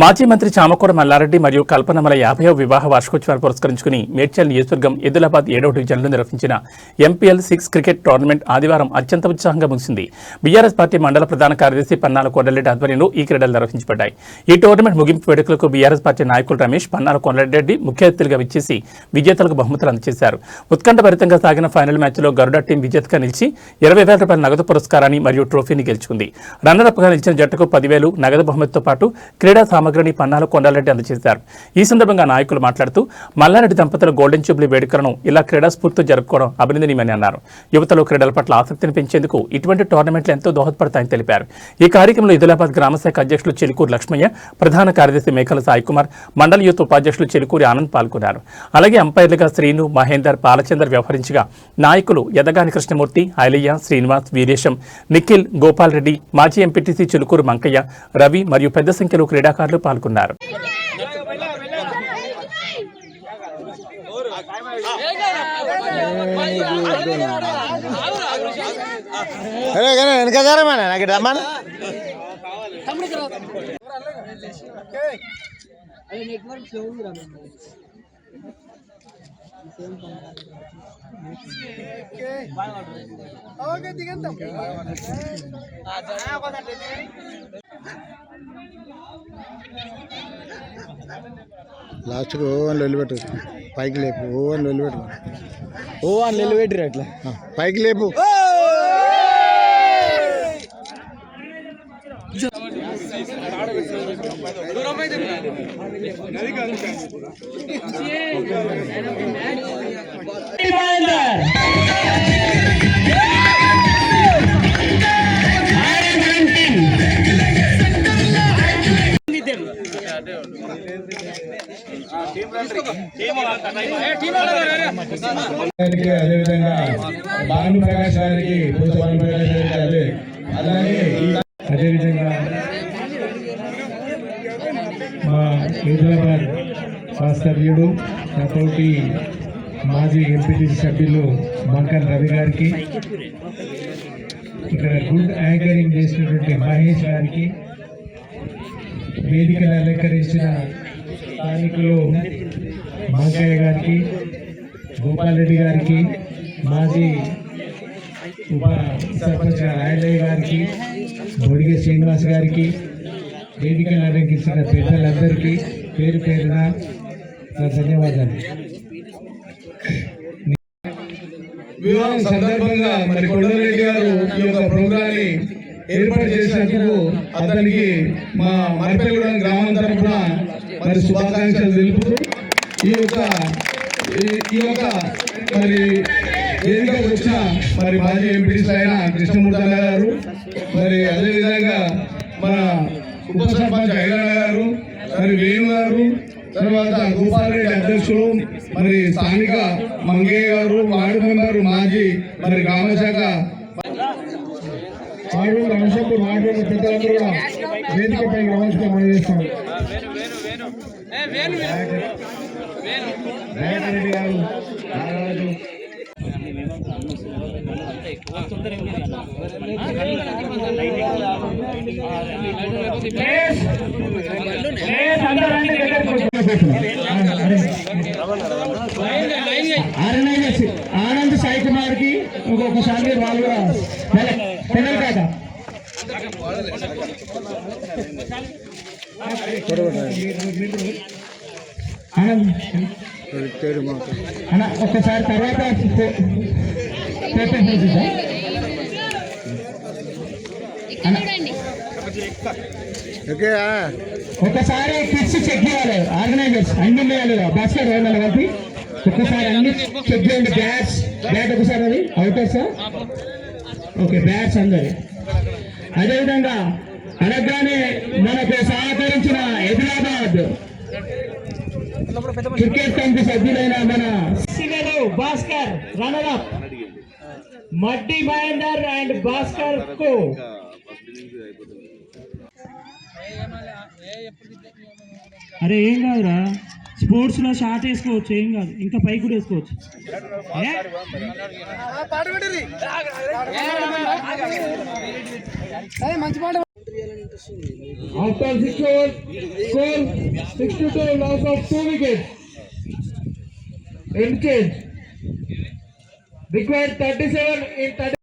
మాజీ మంత్రి చామకూర మల్లారెడ్డి మరియు కల్పనమల 50వ వివాహ వార్షికోత్సవాన్ని పురస్కరించుకుని మేడ్చల్ నియోజకవర్గం ఎద్దులాబాద్ 7వ డివిజన్లో నిర్వహించిన ఎంపీఎల్ 6 క్రికెట్ టోర్నమెంట్ ఆదివారం అత్యంత ఉత్సాహంగా ముగిసింది. బీఆర్ఎస్ పార్టీ మండల ప్రధాన కార్యదర్శి పన్నాల కొండలరెడ్డి ఆధ్వర్యంలో ఈ క్రీడలు నిర్వహించబడ్డాయి. ఈ టోర్నమెంట్ ముగింపు వేడుకలకు బీఆర్ఎస్ పార్టీ నాయకులు రమేష్, పన్నాల కొండలరెడ్డి ముఖ్య అతిథులుగా విచ్చేసి విజేతలకు బహుమతులు అందజేశారు. ఉత్కంఠభరితంగా సాగిన ఫైనల్ మ్యాచ్లో గరుడ టీం విజేతగా నిలిచి 20,000 రూపాయల నగదు పురస్కారాన్ని మరియు ట్రోఫీని గెలుచుకుంది. రన్నరప్గా నిలిచిన జట్టుకు 10,000 నగదు బహుమతితో పాటు క్రీడా సామగ్రిని పన్నాల కొండలరెడ్డి అందజేశారు. ఈ సందర్భంగా నాయకులు మాట్లాడుతూ మల్లారెడ్డి దంపతుల గోల్డెన్ జూబ్లీ వేడుకలను ఇలా క్రీడా స్ఫూర్తితో జరుపుకోవడం అభినందనీయమని అన్నారు. యువతలో క్రీడల పట్ల ఆసక్తిని పెంచేందుకు ఇటువంటి టోర్నమెంట్లు ఎంతో దోహదపడతాయని తెలిపారు. ఈ కార్యక్రమంలో ఎద్దులాబాద్ గ్రామశాఖ అధ్యక్షులు చెలుకూరు లక్ష్మయ్య, ప్రధాన కార్యదర్శి మేకల సాయి కుమార్, మండల యూత్ ఉపాధ్యక్షులు చెలుకూరి ఆనంద్ పాల్గొన్నారు. అలాగే అంపైర్లుగా శ్రీను, మహేందర్, పాలచందర్ వ్యవహరించగా నాయకులు యదగాని కృష్ణమూర్తి, ఐలయ్య, శ్రీనివాస్, వీరేశం, నిఖిల్, గోపాల్ రెడ్డి, మాజీ ఎంపీటీసీ చెలుకూరు మంకయ్య, రవి మరియు పెద్ద సంఖ్యలో క్రీడాకారులు పాల్గొన్నారు. లాస్ట్కి ఓవన్ వెళ్ళిపెట్టు, పైకి లేపు, ఓవన్ వెళ్ళిపెట్టు, ఓవన్ వెళ్ళిపెట్టిరు అట్లా పైకి లేపు. అదేవిధంగా భాను ప్రకాష్ గారికి అలాగే అదేవిధంగా మా హైదరాబాద్ వాస్తవ్యుడు నాతోటి మాజీ ఎంపీటీసీ సభ్యులు మంకన్ రవి గారికి, ఇక్కడ గుడ్ యాంకరింగ్ చేసినటువంటి మహేష్ గారికి, వేదికను అలంకరించిన స్థానికులు మంకయ్య గారికి, గోపాల్ రెడ్డి గారికి, మాజీ ఉప సర్పంచ్ ఐలయ్య గారికి, బొడిగె శ్రీనివాస్ గారికి, వేదికను అలంకరించిన పెద్దలందరికీ పేరు పేరున ధన్యవాదాలు. వివాహం సందర్భంగా మరి కొండలరెడ్డి గారు ఈ యొక్క ప్రోగ్రాన్ని ఏర్పాటు చేసినందుకు అతనికి మా మరిపల్లిగూడెం గ్రామం తరఫున మరి శుభాకాంక్షలు తెలుపుతూ ఈ యొక్క మరి వేదికకు వచ్చిన మరి మాజీ ఎంపీటీసీ అయిన కృష్ణమూర్తి గారు, మరి అదేవిధంగా మన ఉప సర్పంచ్ ఐలయ్య గారు, మరి వేణు గారు, తర్వాత గోపాల్ రెడ్డి అధ్యక్షులు, మరి స్థానిక మంగయ్య గారు, వార్డు మెంబర్ మాజీ మరి గ్రామశాఖ రంగపూర్ వార్డు పెద్దలందరూ కూడా వేదికపై రావాల్సిన మనం చేస్తాం. రెడ్డి గారు, నాగరాజు, ఆనంద్, సాయి కుమార్ కి ఇంకొకసారి వాళ్ళు కూడా పెనల్ కాక ఒక్కసారి తర్వాత ఒకసారి కిట్స్ చెక్ చేయాలి, ఆర్గనైజర్స్ అన్ని వేయాలి, బాస్కెట్ వేయాలి కాబట్టి ఒక్కసారి అన్ని చెక్ చేయండి. బ్యాట్ ఒకసారి అది అవుతారు సార్. ఓకే, బ్యాట్స్ అందరి. అదేవిధంగా అనగానే మనకు సహకరించిన ఎదిలాబాద్ క్రికెట్ కమిటీ సభ్యులైన మన Bhaskar, runner up Maddi Mahender and Bhaskar కు అరే ఏం కాదురా, స్పోర్ట్స్ లో షార్ట్ వేసుకోవచ్చు, ఏం కాదు, ఇంకా పైకి కూడా వేసుకోవచ్చు. మంచి పాట After 6 overs, score 6-2, loss of 2 wickets. End change. Required 37 in 35.